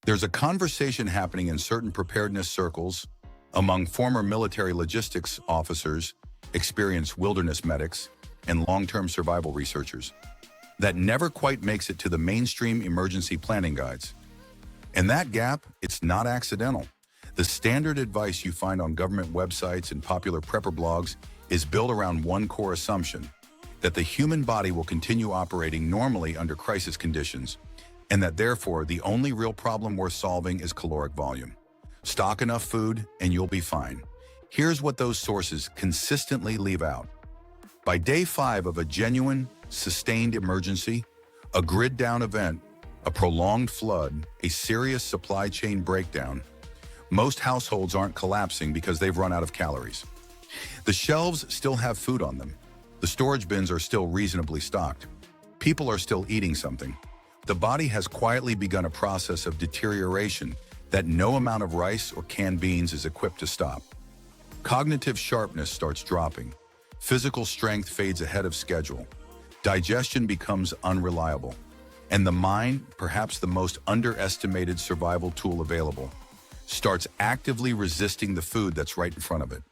There's a conversation happening in certain preparedness circles among former military logistics officers, experienced wilderness medics, and long-term survival researchers that never quite makes it to the mainstream emergency planning guides. And that gap, it's not accidental. The standard advice you find on government websites and popular prepper blogs is built around one core assumption: that the human body will continue operating normally under crisis conditions, and that therefore the only real problem worth solving is caloric volume. Stock enough food and you'll be fine. Here's what those sources consistently leave out. By day 5 of a genuine, sustained emergency, a grid-down event, a prolonged flood, a serious supply chain breakdown, most households aren't collapsing because they've run out of calories. The shelves still have food on them. The storage bins are still reasonably stocked. People are still eating something. The body has quietly begun a process of deterioration that no amount of rice or canned beans is equipped to stop. Cognitive sharpness starts dropping. Physical strength fades ahead of schedule. Digestion becomes unreliable. And the mind, perhaps the most underestimated survival tool available, starts actively resisting the food that's right in front of it.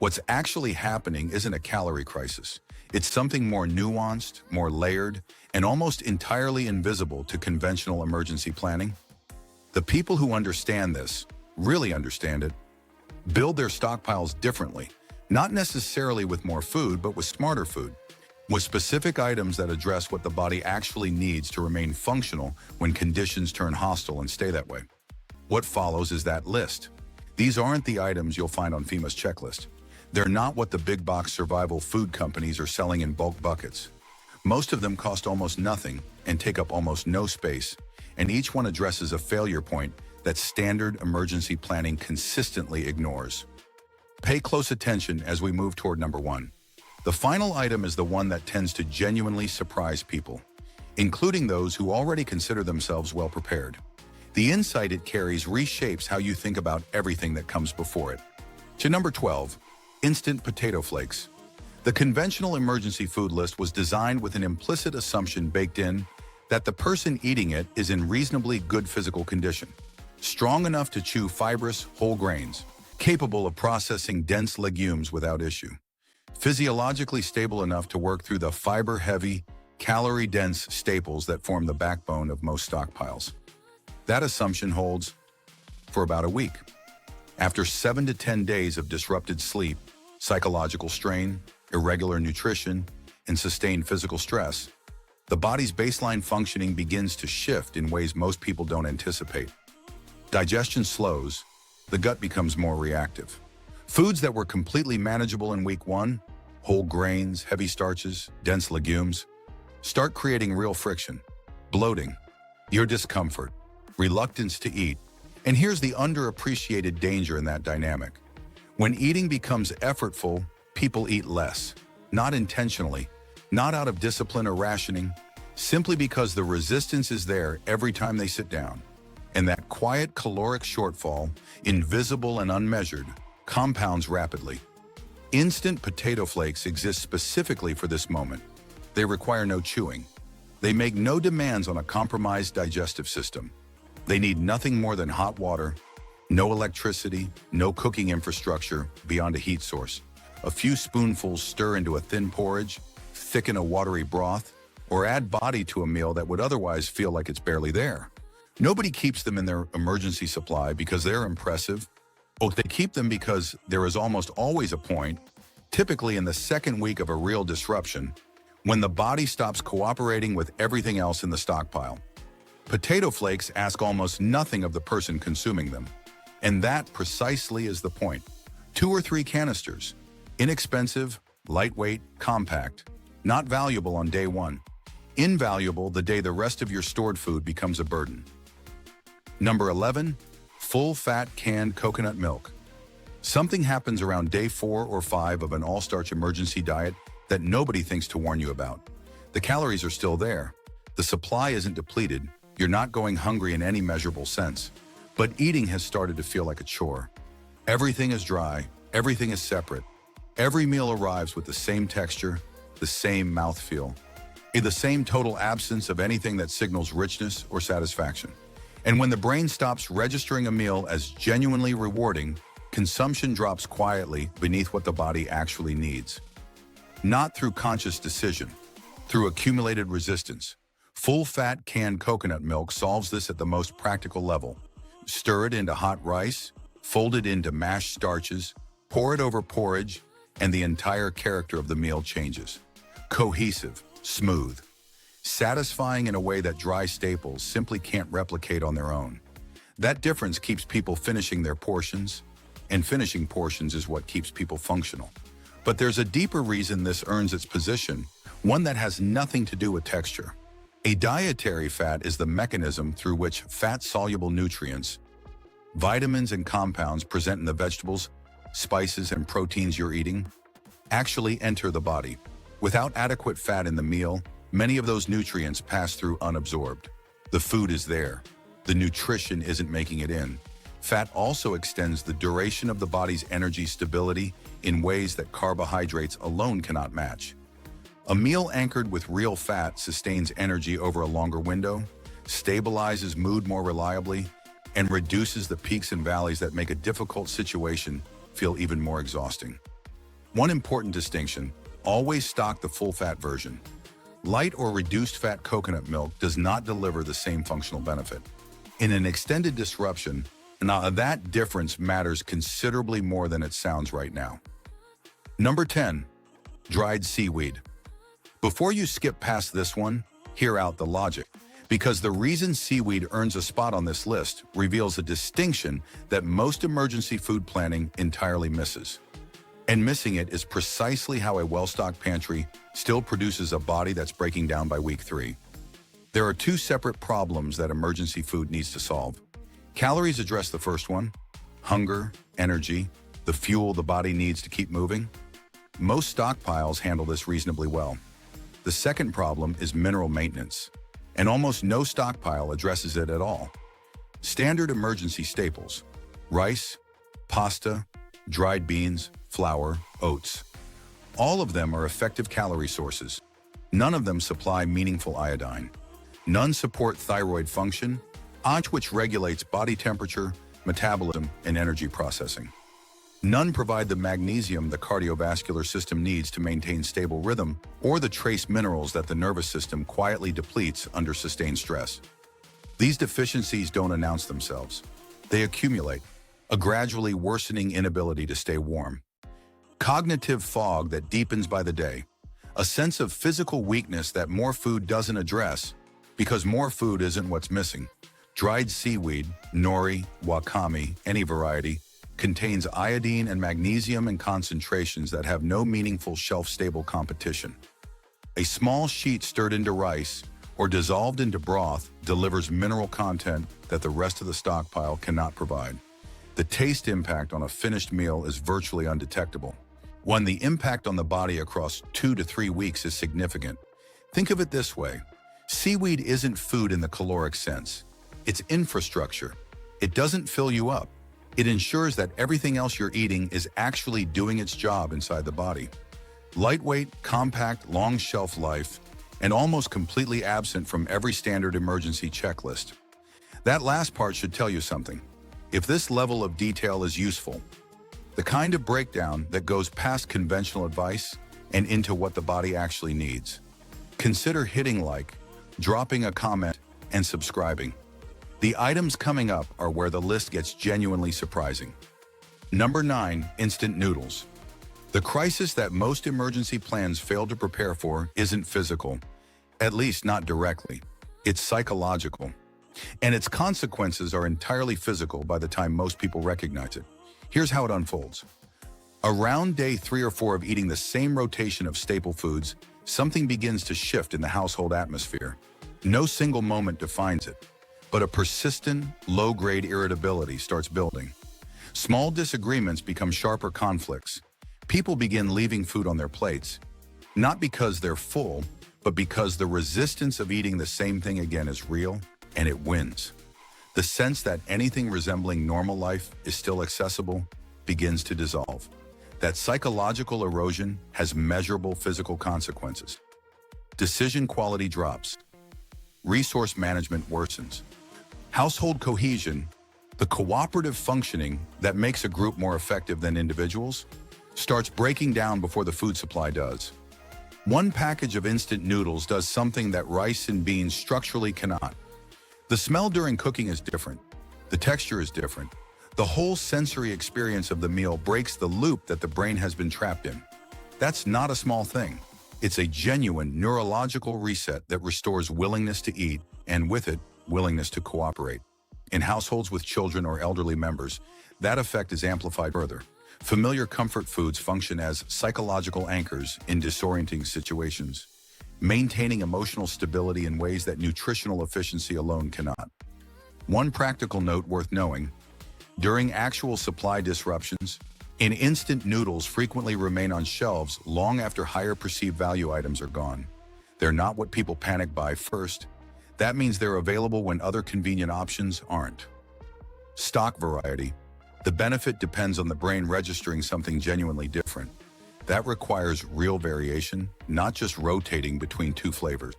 What's actually happening isn't a calorie crisis. It's something more nuanced, more layered, and almost entirely invisible to conventional emergency planning. The people who understand this, really understand it, build their stockpiles differently, not necessarily with more food, but with smarter food, with specific items that address what the body actually needs to remain functional when conditions turn hostile and stay that way. What follows is that list. These aren't the items you'll find on FEMA's checklist. They're not what the big box survival food companies are selling in bulk buckets. Most of them cost almost nothing and take up almost no space, and each one addresses a failure point that standard emergency planning consistently ignores. Pay close attention as we move toward number 1. The final item is the one that tends to genuinely surprise people, including those who already consider themselves well prepared. The insight it carries reshapes how you think about everything that comes before it. To number 12, instant potato flakes. The conventional emergency food list was designed with an implicit assumption baked in that the person eating it is in reasonably good physical condition, strong enough to chew fibrous whole grains, capable of processing dense legumes without issue, physiologically stable enough to work through the fiber-heavy, calorie-dense staples that form the backbone of most stockpiles. That assumption holds for about a week. After 7 to 10 days of disrupted sleep, psychological strain, irregular nutrition, and sustained physical stress, the body's baseline functioning begins to shift in ways most people don't anticipate. Digestion slows, the gut becomes more reactive. Foods that were completely manageable in week 1, whole grains, heavy starches, dense legumes, start creating real friction, bloating, ear discomfort, reluctance to eat. And here's the underappreciated danger in that dynamic. When eating becomes effortful, people eat less, not intentionally, not out of discipline or rationing, simply because the resistance is there every time they sit down. And that quiet caloric shortfall, invisible and unmeasured, compounds rapidly. Instant potato flakes exist specifically for this moment. They require no chewing. They make no demands on a compromised digestive system. They need nothing more than hot water, no electricity, no cooking infrastructure beyond a heat source. A few spoonfuls stir into a thin porridge, thicken a watery broth, or add body to a meal that would otherwise feel like it's barely there. Nobody keeps them in their emergency supply because they're impressive. Oh, they keep them because there is almost always a point, typically in the second week of a real disruption, when the body stops cooperating with everything else in the stockpile. Potato flakes ask almost nothing of the person consuming them. And that precisely is the point. 2 or 3 canisters. Inexpensive, lightweight, compact. Not valuable on day 1. Invaluable the day the rest of your stored food becomes a burden. Number 11, full-fat canned coconut milk. Something happens around day 4 or 5 of an all-starch emergency diet that nobody thinks to warn you about. The calories are still there. The supply isn't depleted. You're not going hungry in any measurable sense. But eating has started to feel like a chore. Everything is dry. Everything is separate. Every meal arrives with the same texture, the same mouthfeel, the same total absence of anything that signals richness or satisfaction. And when the brain stops registering a meal as genuinely rewarding, consumption drops quietly beneath what the body actually needs. Not through conscious decision, through accumulated resistance. Full-fat canned coconut milk solves this at the most practical level. Stir it into hot rice, fold it into mashed starches, pour it over porridge, and the entire character of the meal changes. Cohesive, smooth, satisfying in a way that dry staples simply can't replicate on their own. That difference keeps people finishing their portions, and finishing portions is what keeps people functional. But there's a deeper reason this earns its position, one that has nothing to do with texture. A dietary fat is the mechanism through which fat-soluble nutrients, vitamins and compounds present in the vegetables, spices, and proteins you're eating actually enter the body. Without adequate fat in the meal, many of those nutrients pass through unabsorbed. The food is there. The nutrition isn't making it in. Fat also extends the duration of the body's energy stability in ways that carbohydrates alone cannot match. A meal anchored with real fat sustains energy over a longer window, stabilizes mood more reliably, and reduces the peaks and valleys that make a difficult situation feel even more exhausting. One important distinction: always stock the full-fat version. Light or reduced fat coconut milk does not deliver the same functional benefit. In an extended disruption, now that difference matters considerably more than it sounds right now. Number 10. Dried seaweed. Before you skip past this one, hear out the logic, because the reason seaweed earns a spot on this list reveals a distinction that most emergency food planning entirely misses. And missing it is precisely how a well-stocked pantry still produces a body that's breaking down by week 3. There are two separate problems that emergency food needs to solve. Calories address the first one: hunger, energy, the fuel the body needs to keep moving. Most stockpiles handle this reasonably well. The second problem is mineral maintenance, and almost no stockpile addresses it at all. Standard emergency staples: rice, pasta, dried beans, flour, oats. All of them are effective calorie sources. None of them supply meaningful iodine. None support thyroid function, which regulates body temperature, metabolism, and energy processing. None provide the magnesium the cardiovascular system needs to maintain stable rhythm, or the trace minerals that the nervous system quietly depletes under sustained stress. These deficiencies don't announce themselves. They accumulate, a gradually worsening inability to stay warm. Cognitive fog that deepens by the day. A sense of physical weakness that more food doesn't address, because more food isn't what's missing. Dried seaweed, nori, wakame, any variety, contains iodine and magnesium in concentrations that have no meaningful shelf-stable competition. A small sheet stirred into rice or dissolved into broth delivers mineral content that the rest of the stockpile cannot provide. The taste impact on a finished meal is virtually undetectable. When the impact on the body across 2 to 3 weeks is significant. Think of it this way: seaweed isn't food in the caloric sense. It's infrastructure. It doesn't fill you up. It ensures that everything else you're eating is actually doing its job inside the body. Lightweight, compact, long shelf life, and almost completely absent from every standard emergency checklist. That last part should tell you something. If this level of detail is useful, the kind of breakdown that goes past conventional advice and into what the body actually needs, consider hitting like, dropping a comment, and subscribing. The items coming up are where the list gets genuinely surprising. Number 9. Instant noodles. The crisis that most emergency plans fail to prepare for isn't physical, at least not directly. It's psychological. And its consequences are entirely physical by the time most people recognize it. Here's how it unfolds. Around day 3 or 4 of eating the same rotation of staple foods, something begins to shift in the household atmosphere. No single moment defines it, but a persistent, low-grade irritability starts building. Small disagreements become sharper conflicts. People begin leaving food on their plates, not because they're full, but because the resistance of eating the same thing again is real, and it wins. The sense that anything resembling normal life is still accessible begins to dissolve. That psychological erosion has measurable physical consequences. Decision quality drops. Resource management worsens. Household cohesion, the cooperative functioning that makes a group more effective than individuals, starts breaking down before the food supply does. One package of instant noodles does something that rice and beans structurally cannot. The smell during cooking is different. The texture is different. The whole sensory experience of the meal breaks the loop that the brain has been trapped in. That's not a small thing. It's a genuine neurological reset that restores willingness to eat, and with it, willingness to cooperate. In households with children or elderly members, that effect is amplified further. Familiar comfort foods function as psychological anchors in disorienting situations, maintaining emotional stability in ways that nutritional efficiency alone cannot. One practical note worth knowing: during actual supply disruptions, instant noodles frequently remain on shelves long after higher perceived value items are gone. They're not what people panic buy first. That means they're available when other convenient options aren't. Stock variety. The benefit depends on the brain registering something genuinely different. That requires real variation, not just rotating between two flavors.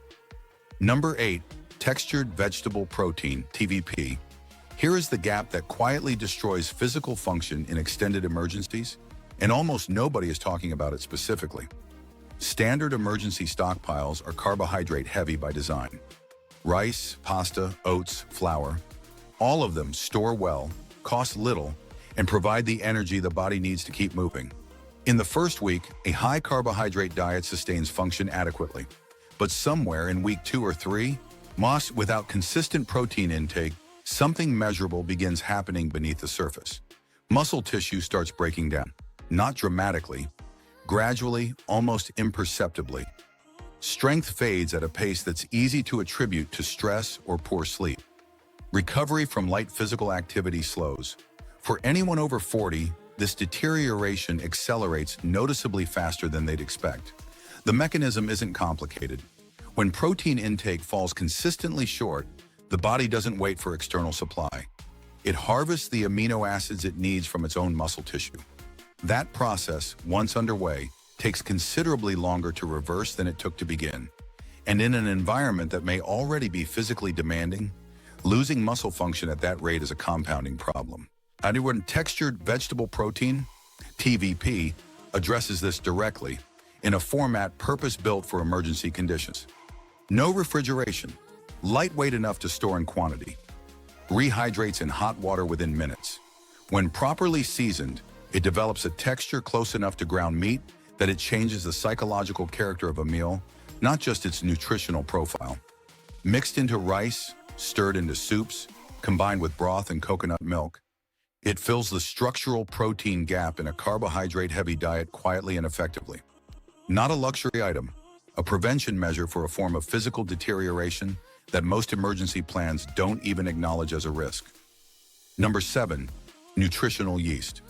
Number 8, textured vegetable protein, TVP. Here is the gap that quietly destroys physical function in extended emergencies, and almost nobody is talking about it specifically. Standard emergency stockpiles are carbohydrate heavy by design. Rice, pasta, oats, flour, all of them store well, cost little, and provide the energy the body needs to keep moving. In the first week, a high carbohydrate diet sustains function adequately. But somewhere in week 2 or 3, without consistent protein intake, something measurable begins happening beneath the surface. Muscle tissue starts breaking down, not dramatically, gradually, almost imperceptibly. Strength fades at a pace that's easy to attribute to stress or poor sleep. Recovery from light physical activity slows. For anyone over 40, this deterioration accelerates noticeably faster than they'd expect. The mechanism isn't complicated. When protein intake falls consistently short, the body doesn't wait for external supply. It harvests the amino acids it needs from its own muscle tissue. That process, once underway, takes considerably longer to reverse than it took to begin. And in an environment that may already be physically demanding, losing muscle function at that rate is a compounding problem. Textured vegetable protein, TVP, addresses this directly in a format purpose-built for emergency conditions. No refrigeration, lightweight enough to store in quantity, rehydrates in hot water within minutes. When properly seasoned, it develops a texture close enough to ground meat that it changes the psychological character of a meal, not just its nutritional profile. Mixed into rice, stirred into soups, combined with broth and coconut milk, it fills the structural protein gap in a carbohydrate-heavy diet quietly and effectively. Not a luxury item, a prevention measure for a form of physical deterioration that most emergency plans don't even acknowledge as a risk. Number 7, nutritional yeast.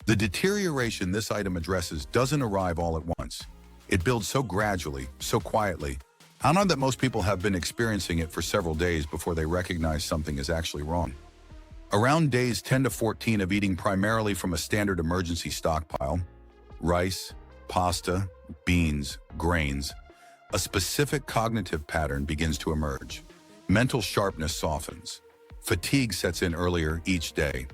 The deterioration this item addresses doesn't arrive all at once. It builds so gradually, so quietly. I know that most people have been experiencing it for several days before they recognize something is actually wrong. Around days 10 to 14 of eating primarily from a standard emergency stockpile, rice, pasta, beans, grains, a specific cognitive pattern begins to emerge. Mental sharpness softens. Fatigue sets in earlier each day.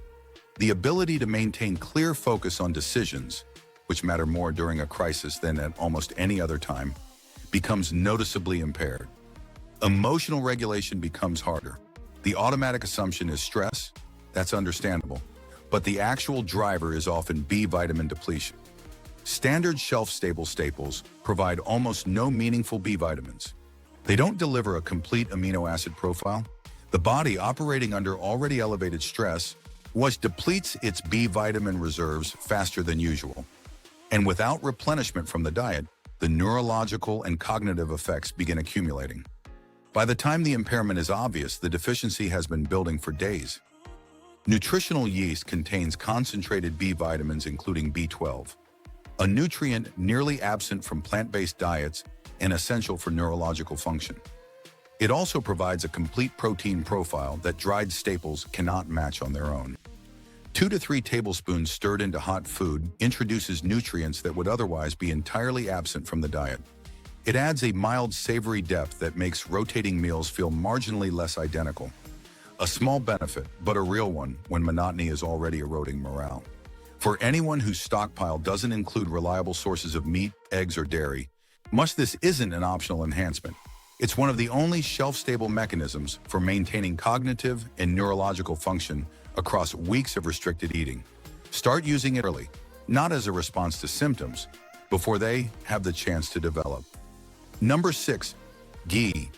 The ability to maintain clear focus on decisions, which matter more during a crisis than at almost any other time, becomes noticeably impaired. Emotional regulation becomes harder. The automatic assumption is stress. That's understandable. But the actual driver is often B vitamin depletion. Standard shelf-stable staples provide almost no meaningful B vitamins. They don't deliver a complete amino acid profile. The body, operating under already elevated stress, depletes its B vitamin reserves faster than usual. And without replenishment from the diet, the neurological and cognitive effects begin accumulating. By the time the impairment is obvious, the deficiency has been building for days. Nutritional yeast contains concentrated B vitamins including B12, a nutrient nearly absent from plant-based diets and essential for neurological function. It also provides a complete protein profile that dried staples cannot match on their own. 2 to 3 tablespoons stirred into hot food introduces nutrients that would otherwise be entirely absent from the diet. It adds a mild savory depth that makes rotating meals feel marginally less identical. A small benefit, but a real one when monotony is already eroding morale. For anyone whose stockpile doesn't include reliable sources of meat, eggs, or dairy, much this isn't an optional enhancement. It's one of the only shelf-stable mechanisms for maintaining cognitive and neurological function across weeks of restricted eating. Start using it early, not as a response to symptoms, before they have the chance to develop. Number 6, ghee.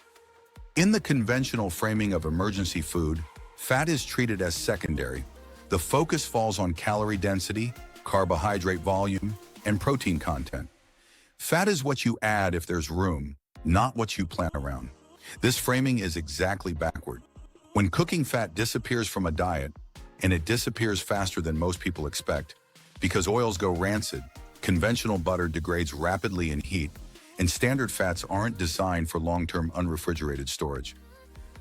In the conventional framing of emergency food, fat is treated as secondary. The focus falls on calorie density, carbohydrate volume, and protein content. Fat is what you add if there's room, not what you plan around. This framing is exactly backward. When cooking fat disappears from a diet, and it disappears faster than most people expect, because oils go rancid, conventional butter degrades rapidly in heat, and standard fats aren't designed for long-term unrefrigerated storage.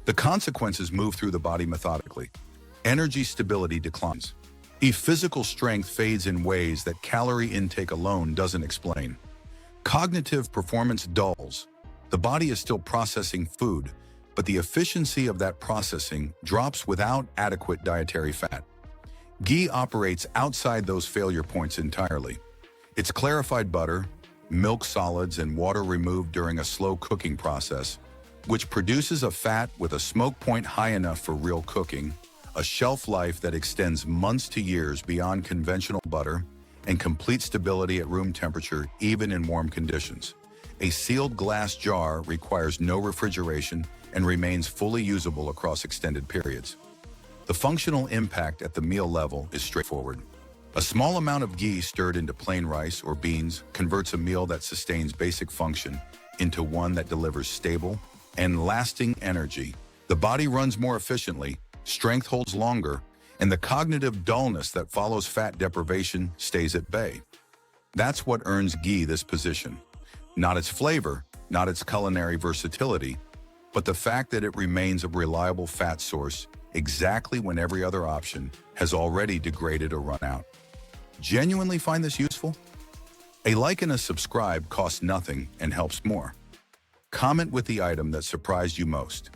The consequences move through the body methodically. Energy stability declines. Physical strength fades in ways that calorie intake alone doesn't explain. Cognitive performance dulls. The body is still processing food, but the efficiency of that processing drops without adequate dietary fat. Ghee operates outside those failure points entirely. It's clarified butter, milk solids, and water removed during a slow cooking process, which produces a fat with a smoke point high enough for real cooking, a shelf life that extends months to years beyond conventional butter, and complete stability at room temperature even in warm conditions. A sealed glass jar requires no refrigeration and remains fully usable across extended periods. The functional impact at the meal level is straightforward. A small amount of ghee stirred into plain rice or beans converts a meal that sustains basic function into one that delivers stable and lasting energy. The body runs more efficiently, strength holds longer, and the cognitive dullness that follows fat deprivation stays at bay. That's what earns ghee this position. Not its flavor, not its culinary versatility, but the fact that it remains a reliable fat source exactly when every other option has already degraded or run out. Genuinely find this useful? A like and a subscribe costs nothing and helps more. Comment with the item that surprised you most.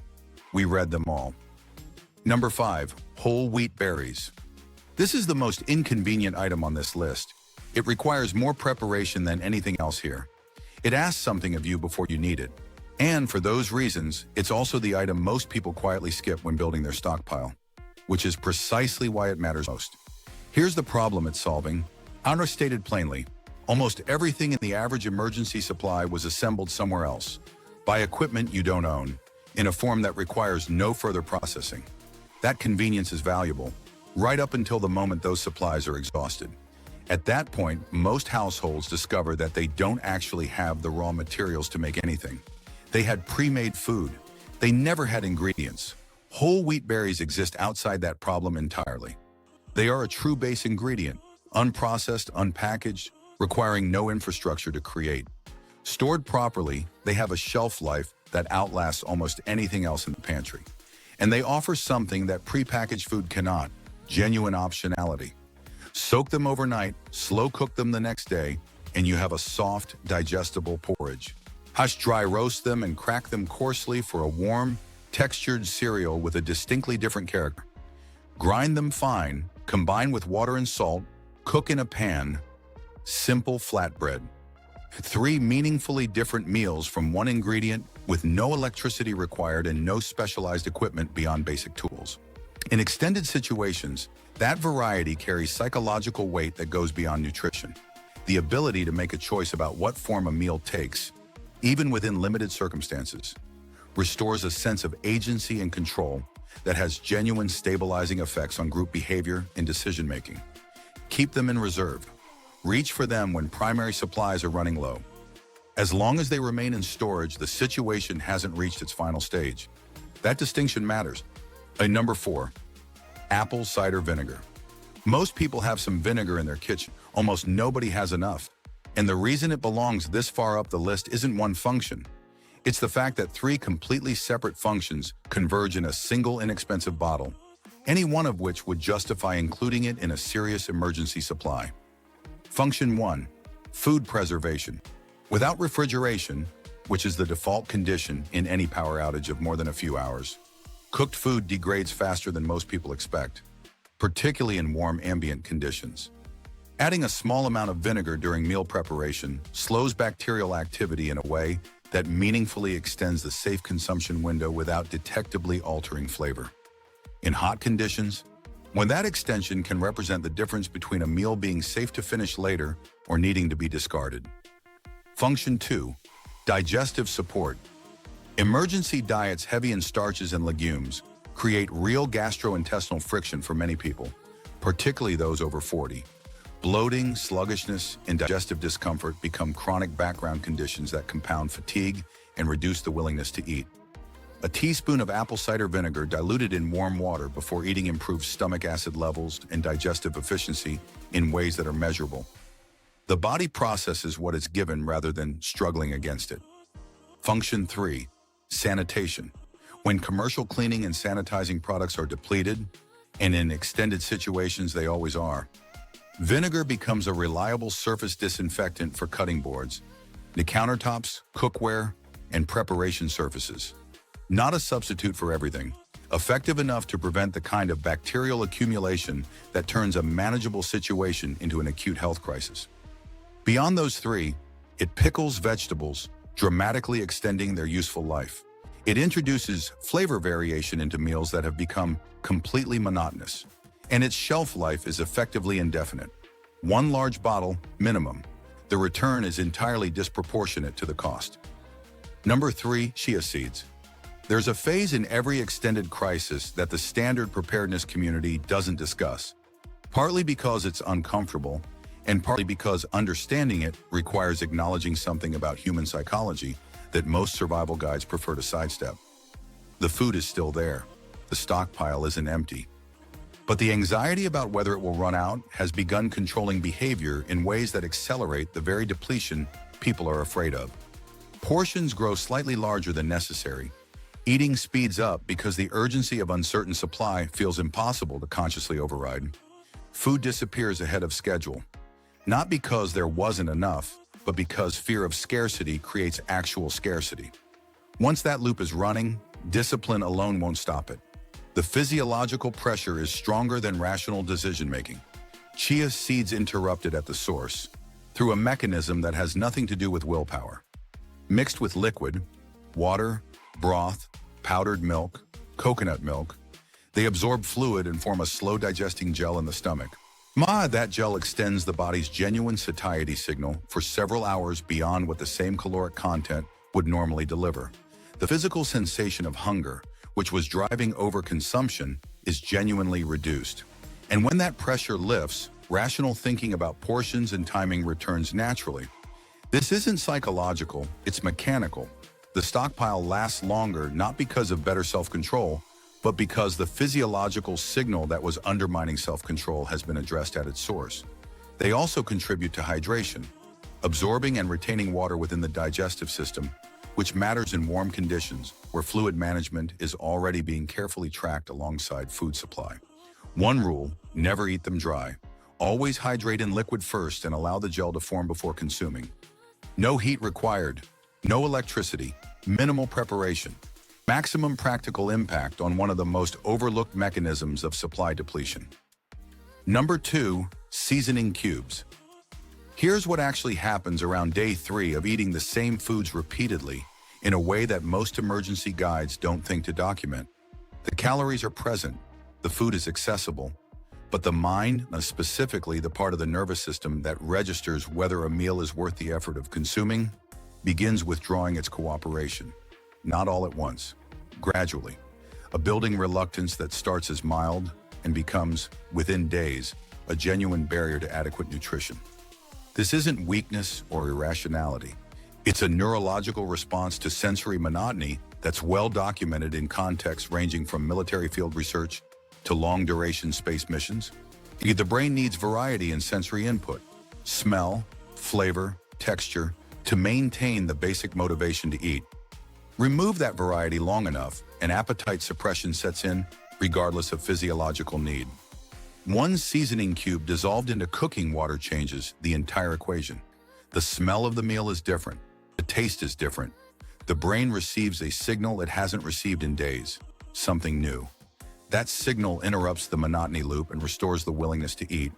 We read them all. Number 5, whole wheat berries. This is the most inconvenient item on this list. It requires more preparation than anything else here. It asks something of you before you need it. And for those reasons, it's also the item most people quietly skip when building their stockpile, which is precisely why it matters most. Here's the problem it's solving. Stated plainly, almost everything in the average emergency supply was assembled somewhere else, by equipment you don't own, in a form that requires no further processing. That convenience is valuable, right up until the moment those supplies are exhausted. At that point, most households discover that they don't actually have the raw materials to make anything. They had pre-made food. They never had ingredients. Whole wheat berries exist outside that problem entirely. They are a true base ingredient, unprocessed, unpackaged, requiring no infrastructure to create. Stored properly, they have a shelf life that outlasts almost anything else in the pantry. And they offer something that prepackaged food cannot: genuine optionality. Soak them overnight, slow cook them the next day, and you have a soft, digestible porridge. Hush dry roast them and crack them coarsely for a warm, textured cereal with a distinctly different character. Grind them fine, combine with water and salt, cook in a pan. Simple flatbread. 3 meaningfully different meals from one ingredient with no electricity required and no specialized equipment beyond basic tools. In extended situations, that variety carries psychological weight that goes beyond nutrition. The ability to make a choice about what form a meal takes, even within limited circumstances, restores a sense of agency and control that has genuine stabilizing effects on group behavior and decision-making. Keep them in reserve. Reach for them when primary supplies are running low. As long as they remain in storage, the situation hasn't reached its final stage. That distinction matters. Number 4, apple cider vinegar. Most people have some vinegar in their kitchen. Almost nobody has enough. And the reason it belongs this far up the list isn't one function. It's the fact that 3 completely separate functions converge in a single inexpensive bottle, any one of which would justify including it in a serious emergency supply. Function 1, food preservation. Without refrigeration, which is the default condition in any power outage of more than a few hours, Cooked food degrades faster than most people expect, particularly in warm ambient conditions. Adding a small amount of vinegar during meal preparation slows bacterial activity in a way that meaningfully extends the safe consumption window without detectably altering flavor. In hot conditions, when that extension can represent the difference between a meal being safe to finish later or needing to be discarded. Function 2. Digestive support. Emergency diets heavy in starches and legumes create real gastrointestinal friction for many people, particularly those over 40. Bloating, sluggishness, and digestive discomfort become chronic background conditions that compound fatigue and reduce the willingness to eat. A teaspoon of apple cider vinegar diluted in warm water before eating improves stomach acid levels and digestive efficiency in ways that are measurable. The body processes what is given rather than struggling against it. Function 3. Sanitation. When commercial cleaning and sanitizing products are depleted, and in extended situations they always are, vinegar becomes a reliable surface disinfectant for cutting boards, the countertops, cookware, and preparation surfaces. Not a substitute for everything, effective enough to prevent the kind of bacterial accumulation that turns a manageable situation into an acute health crisis. Beyond those three, it pickles vegetables, dramatically extending their useful life. It introduces flavor variation into meals that have become completely monotonous, and its shelf life is effectively indefinite. One large bottle, minimum. The return is entirely disproportionate to the cost. Number 3, chia seeds. There's a phase in every extended crisis that the standard preparedness community doesn't discuss, partly because it's uncomfortable, and partly because understanding it requires acknowledging something about human psychology that most survival guides prefer to sidestep. The food is still there. The stockpile isn't empty. But the anxiety about whether it will run out has begun controlling behavior in ways that accelerate the very depletion people are afraid of. Portions grow slightly larger than necessary. Eating speeds up because the urgency of uncertain supply feels impossible to consciously override. Food disappears ahead of schedule. Not because there wasn't enough, but because fear of scarcity creates actual scarcity. Once that loop is running, discipline alone won't stop it. The physiological pressure is stronger than rational decision-making. Chia seeds interrupted at the source, through a mechanism that has nothing to do with willpower. Mixed with liquid, water, broth, powdered milk, coconut milk, they absorb fluid and form a slow-digesting gel in the stomach. That gel extends the body's genuine satiety signal for several hours beyond what the same caloric content would normally deliver. The physical sensation of hunger, which was driving overconsumption, is genuinely reduced. And when that pressure lifts, rational thinking about portions and timing returns naturally. This isn't psychological, it's mechanical. The stockpile lasts longer not because of better self-control, but because the physiological signal that was undermining self-control has been addressed at its source. They also contribute to hydration, absorbing and retaining water within the digestive system, which matters in warm conditions where fluid management is already being carefully tracked alongside food supply. One rule, never eat them dry. Always hydrate in liquid first and allow the gel to form before consuming. No heat required, no electricity, minimal preparation. Maximum practical impact on one of the most overlooked mechanisms of supply depletion. Number 2, seasoning cubes. Here's what actually happens around day 3 of eating the same foods repeatedly in a way that most emergency guides don't think to document. The calories are present, the food is accessible, but the mind, specifically the part of the nervous system that registers whether a meal is worth the effort of consuming, begins withdrawing its cooperation. Not all at once, gradually. A building reluctance that starts as mild and becomes, within days, a genuine barrier to adequate nutrition. This isn't weakness or irrationality. It's a neurological response to sensory monotony that's well documented in contexts ranging from military field research to long-duration space missions. The brain needs variety in sensory input, smell, flavor, texture, to maintain the basic motivation to eat. Remove that variety long enough, and appetite suppression sets in, regardless of physiological need. One seasoning cube dissolved into cooking water changes the entire equation. The smell of the meal is different. The taste is different. The brain receives a signal it hasn't received in days. something new. That signal interrupts the monotony loop and restores the willingness to eat,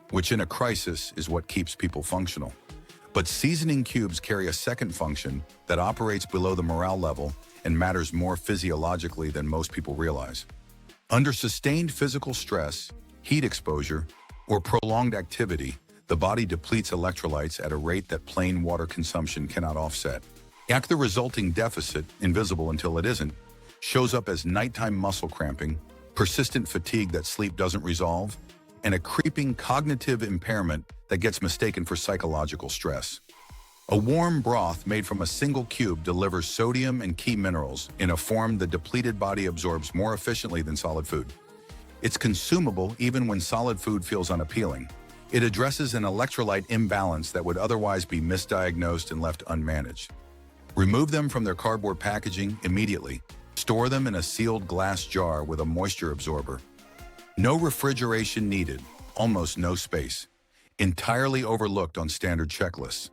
which in a crisis is what keeps people functional. But seasoning cubes carry a second function that operates below the morale level and matters more physiologically than most people realize. Under sustained physical stress, heat exposure, or prolonged activity, the body depletes electrolytes at a rate that plain water consumption cannot offset. The resulting deficit, invisible until it isn't, shows up as nighttime muscle cramping, persistent fatigue that sleep doesn't resolve, and a creeping cognitive impairment that gets mistaken for psychological stress. A warm broth made from a single cube delivers sodium and key minerals in a form the depleted body absorbs more efficiently than solid food. It's consumable even when solid food feels unappealing. It addresses an electrolyte imbalance that would otherwise be misdiagnosed and left unmanaged. Remove them from their cardboard packaging immediately. Store them in a sealed glass jar with a moisture absorber. No refrigeration needed, almost no space. Entirely overlooked on standard checklists.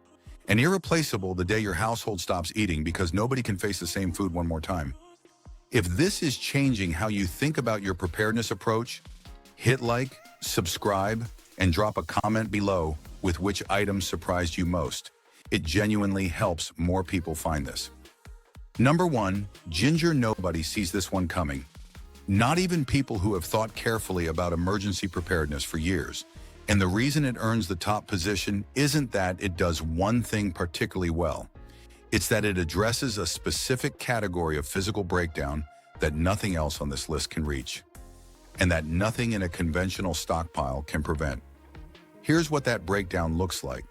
And irreplaceable the day your household stops eating because nobody can face the same food one more time. If this is changing how you think about your preparedness approach, hit like, subscribe, and drop a comment below with which items surprised you most. It genuinely helps more people find this. Number 1, ginger. Nobody sees this one coming. Not even people who have thought carefully about emergency preparedness for years. And the reason it earns the top position isn't that it does one thing particularly well. It's that it addresses a specific category of physical breakdown that nothing else on this list can reach, and that nothing in a conventional stockpile can prevent. Here's what that breakdown looks like,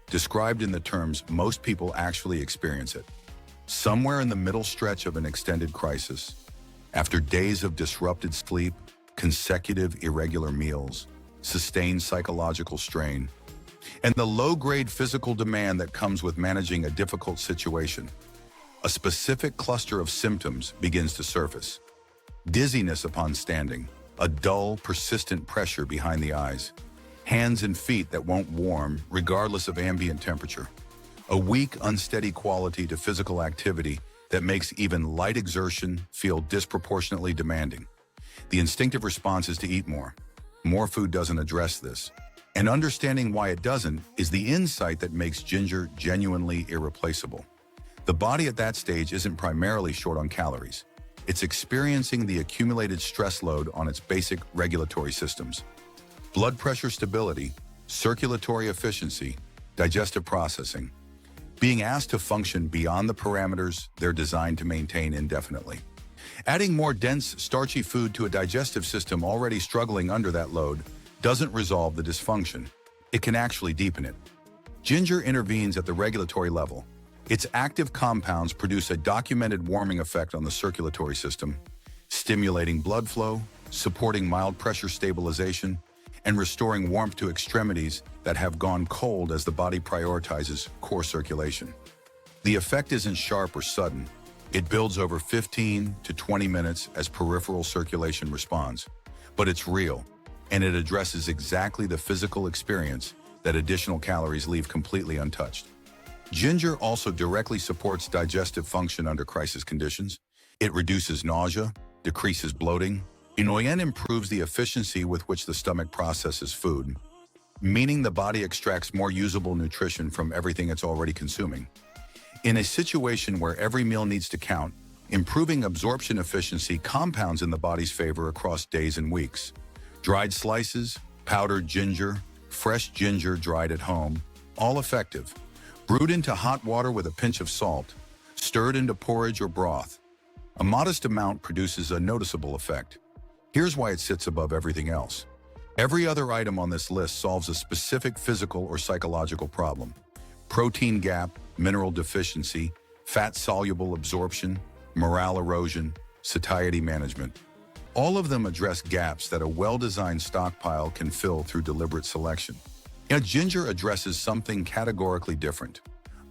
described in the terms most people actually experience it. Somewhere in the middle stretch of an extended crisis, after days of disrupted sleep, consecutive irregular meals, sustained psychological strain, and the low-grade physical demand that comes with managing a difficult situation, a specific cluster of symptoms begins to surface. Dizziness upon standing, a dull, persistent pressure behind the eyes, hands and feet that won't warm regardless of ambient temperature, a weak, unsteady quality to physical activity that makes even light exertion feel disproportionately demanding. The instinctive response is to eat more. More food doesn't address this. And understanding why it doesn't is the insight that makes ginger genuinely irreplaceable. The body at that stage isn't primarily short on calories. It's experiencing the accumulated stress load on its basic regulatory systems. Blood pressure stability, circulatory efficiency, digestive processing, being asked to function beyond the parameters they're designed to maintain indefinitely. Adding more dense, starchy food to a digestive system already struggling under that load doesn't resolve the dysfunction. It can actually deepen it. Ginger intervenes at the regulatory level. Its active compounds produce a documented warming effect on the circulatory system, stimulating blood flow, supporting mild pressure stabilization, and restoring warmth to extremities that have gone cold as the body prioritizes core circulation. The effect isn't sharp or sudden. It builds over 15 to 20 minutes as peripheral circulation responds. But it's real, and it addresses exactly the physical experience that additional calories leave completely untouched. Ginger also directly supports digestive function under crisis conditions. It reduces nausea, decreases bloating, and improves the efficiency with which the stomach processes food, meaning the body extracts more usable nutrition from everything it's already consuming. In a situation where every meal needs to count, improving absorption efficiency compounds in the body's favor across days and weeks. Dried slices, powdered ginger, fresh ginger dried at home, all effective. Brewed into hot water with a pinch of salt, stirred into porridge or broth. A modest amount produces a noticeable effect. Here's why it sits above everything else. Every other item on this list solves a specific physical or psychological problem. Protein gap, mineral deficiency, fat-soluble absorption, morale erosion, satiety management. All of them address gaps that a well-designed stockpile can fill through deliberate selection. Yet ginger addresses something categorically different.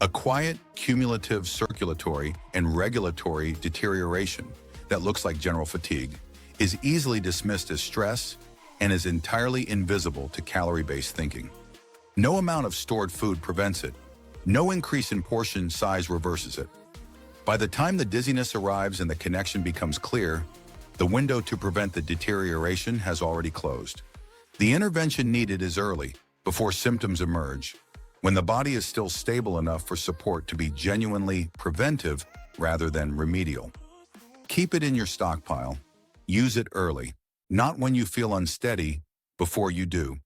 A quiet, cumulative circulatory and regulatory deterioration that looks like general fatigue is easily dismissed as stress and is entirely invisible to calorie-based thinking. No amount of stored food prevents it. No increase in portion size reverses it. By the time the dizziness arrives and the connection becomes clear, The window to prevent the deterioration has already closed. The intervention needed is early, before symptoms emerge, when the body is still stable enough for support to be genuinely preventive rather than remedial. Keep it in your stockpile. Use it early, not when you feel unsteady, before you do.